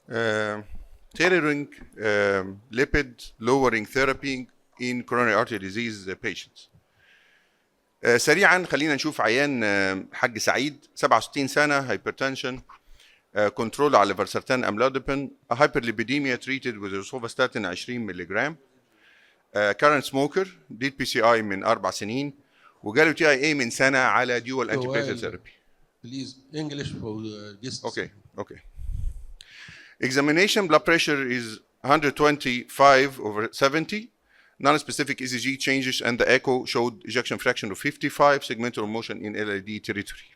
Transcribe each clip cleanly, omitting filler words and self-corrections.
tailoring lipid lowering therapy in coronary artery disease patients. سريعا خلينا نشوف عيان حاج سعيد 67 سنة hypertension control على فيرسرتان املوديبين hyperlipidemia treated with rosuvastatin 20 ملغ current smoker did PCI من 4 سنين وجاله TIA من سنة على dual antiplatelet therapy. Please English for guests. Okay. Examination blood pressure is 125/70. Non-specific ECG changes and the echo showed ejection fraction of 55, segmental motion in LAD territory.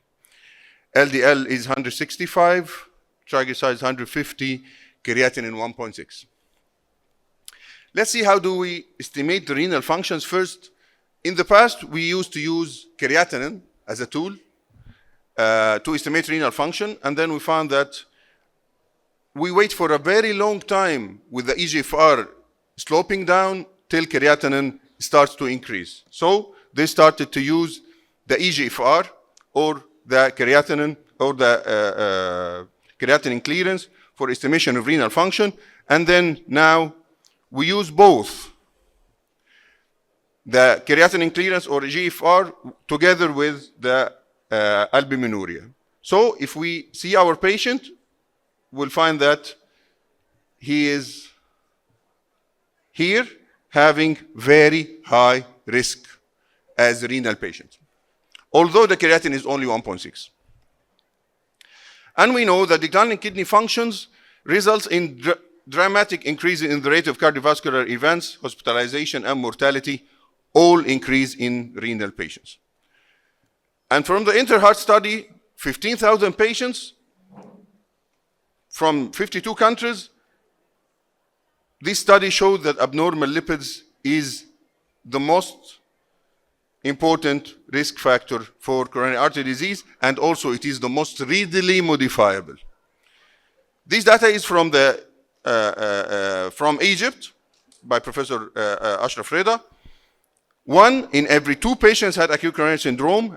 LDL is 165, triglycerides 150, creatinine 1.6. Let's see how do we estimate the renal functions first. In the past, we used to use creatinine as a tool to estimate renal function, and then we found that we wait for a very long time with the eGFR sloping down till creatinine starts to increase. So they started to use the eGFR or the creatinine or the creatinine clearance for estimation of renal function. And then now we use both the creatinine clearance or GFR together with the albuminuria. So if we see our patient, we'll find that he is here having very high risk as a renal patient, although the creatinine is only 1.6. And we know that declining kidney functions results in dramatic increase in the rate of cardiovascular events, hospitalization, and mortality, all increase in renal patients. And from the InterHeart study, 15,000 patients from 52 countries, this study showed that abnormal lipids is the most important risk factor for coronary artery disease, and also it is the most readily modifiable. This data is from from Egypt by Professor Ashraf Reda. 1 in every 2 patients had acute coronary syndrome,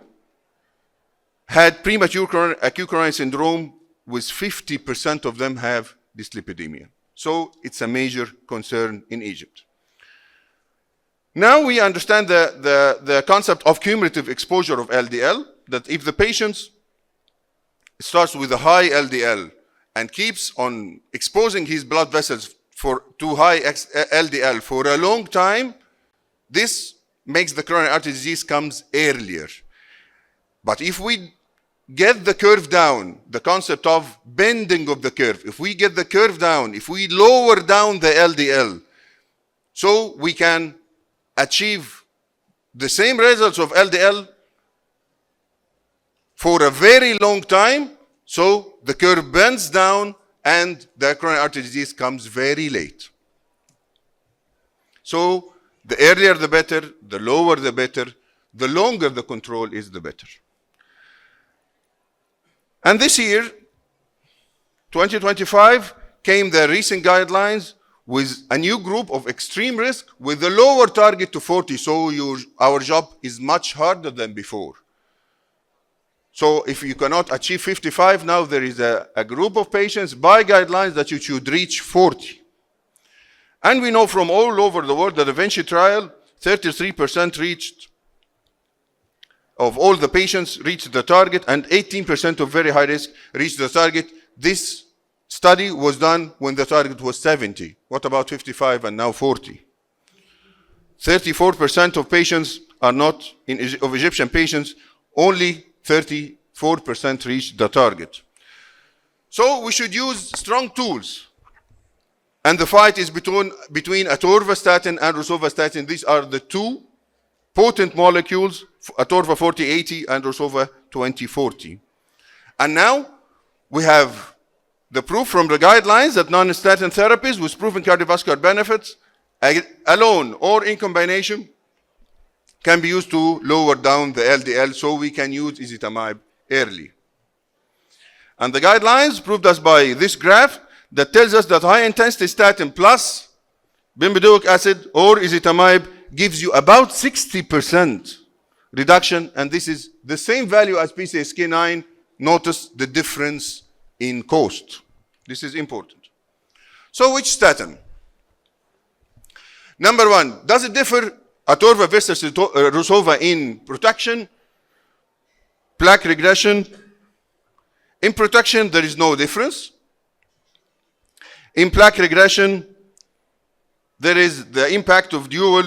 had premature acute coronary syndrome, with 50% of them have dyslipidemia. So it's a major concern in Egypt. Now we understand the concept of cumulative exposure of LDL, that if the patient starts with a high LDL and keeps on exposing his blood vessels to high LDL for a long time, this makes the coronary artery disease comes earlier. But if we get the curve down, the concept of bending of the curve, if we get the curve down, if we lower down the LDL, so we can achieve the same results of LDL for a very long time, so the curve bends down and the coronary artery disease comes very late. So the earlier the better, the lower the better, the longer the control is the better. And this year, 2025, came the recent guidelines with a new group of extreme risk with a lower target to 40. So our job is much harder than before. So if you cannot achieve 55, now there is a group of patients by guidelines that you should reach 40. And we know from all over the world that the Vinci trial, 33% reached of all the patients reached the target, and 18% of very high risk reached the target. This study was done when the target was 70. What about 55 and now 40? 34% of patients are not, of Egyptian patients, only 34% reached the target. So we should use strong tools. And the fight is between atorvastatin and rosuvastatin. These are the two potent molecules, atorva 4080 and rosova 2040. And now we have the proof from the guidelines that non-statin therapies with proven cardiovascular benefits alone or in combination can be used to lower down the LDL, so we can use ezetimibe early. And the guidelines proved us by this graph that tells us that high-intensity statin plus bempedoic acid or ezetimibe gives you about 60% reduction, and this is the same value as PCSK9. Notice the difference in cost. This is important. So which statin? Number one, does it differ atorva versus Rusova in protection, plaque regression? In protection, there is no difference. In plaque regression, there is the impact of dual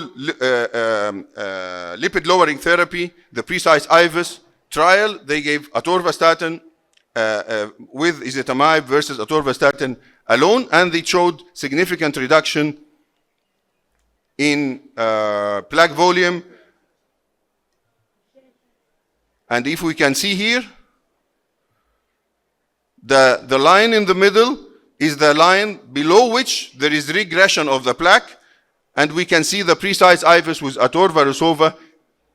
lipid-lowering therapy, the precise IVUS trial. They gave atorvastatin with ezetimibe versus atorvastatin alone, and they showed significant reduction in plaque volume. And if we can see here, the line in the middle is the line below which there is regression of the plaque, and we can see the precise IVUS with atorva Rusova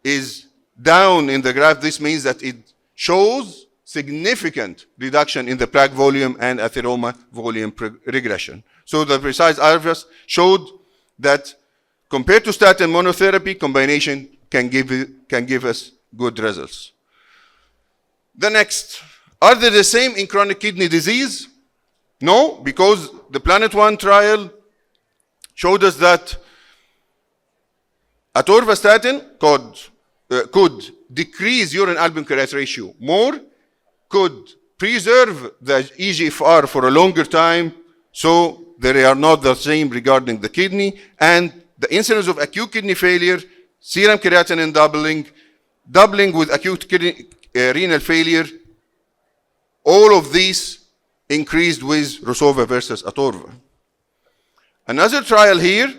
is down in the graph. This means that it shows significant reduction in the plaque volume and atheroma volume regression. So the precise IVUS showed that compared to statin monotherapy, combination can give us good results. The next, are they the same in chronic kidney disease? No, because the Planet 1 trial showed us that atorvastatin could decrease urine albumin creatinine ratio more, could preserve the eGFR for a longer time, so they are not the same regarding the kidney, and the incidence of acute kidney failure, serum creatinine doubling with acute kidney renal failure, all of these increased with Rusova versus atorva. Another trial here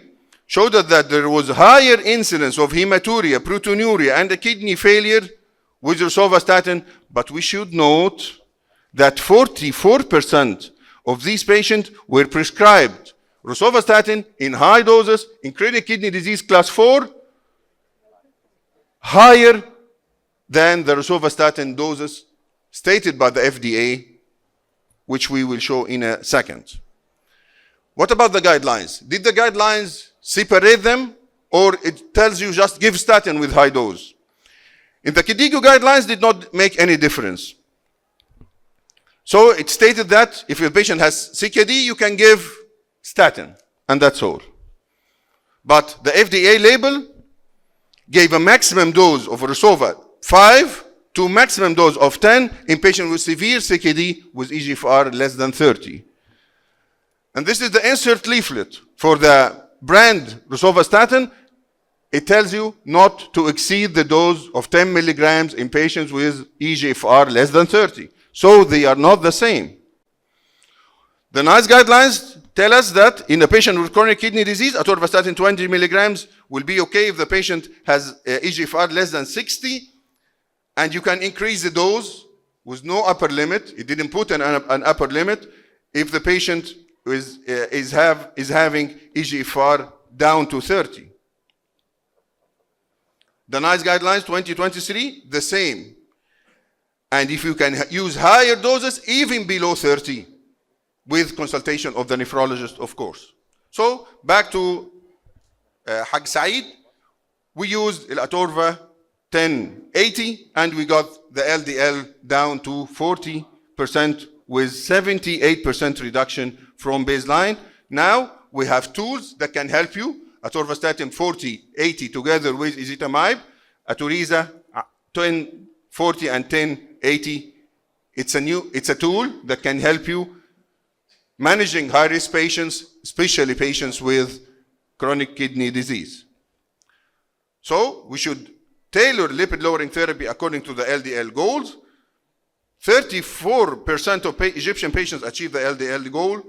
showed us that there was higher incidence of hematuria, proteinuria, and kidney failure with rosuvastatin, but we should note that 44% of these patients were prescribed rosuvastatin in high doses in chronic kidney disease class 4, higher than the rosuvastatin doses stated by the FDA, which we will show in a second. What about the guidelines? Did the guidelines separate them, or it tells you just give statin with high dose? In the KDIGO guidelines did not make any difference. So it stated that if a patient has CKD, you can give statin, and that's all. But the FDA label gave a maximum dose of Rusova 5 to maximum dose of 10 in patients with severe CKD with eGFR less than 30. And this is the insert leaflet for the brand rosuvastatin. It tells you not to exceed the dose of 10 milligrams in patients with eGFR less than 30. So they are not the same. The NICE guidelines tell us that in a patient with chronic kidney disease, atorvastatin 20 milligrams will be okay if the patient has eGFR less than 60, and you can increase the dose with no upper limit. It didn't put an upper limit if the patient is having eGFR down to 30. The NICE guidelines 2023, the same. And if you can use higher doses, even below 30, with consultation of the nephrologist, of course. So back to Hag Said, we used atorva 1080, and we got the LDL down to 40% with 78% reduction from baseline. Now we have tools that can help you. Atorvastatin 40-80 together with ezetimibe, Atoriza 1040 and 1080. It's a tool that can help you managing high-risk patients, especially patients with chronic kidney disease. So we should tailor lipid-lowering therapy according to the LDL goals. 34% of Egyptian patients achieve the LDL goal.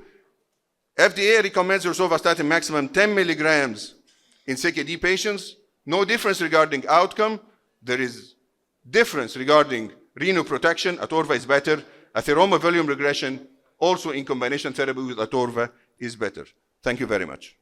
FDA recommends rosuvastatin maximum 10 milligrams in CKD patients. No difference regarding outcome. There is difference regarding renal protection. Atorva is better. Atheroma volume regression, also in combination therapy with atorva, is better. Thank you very much.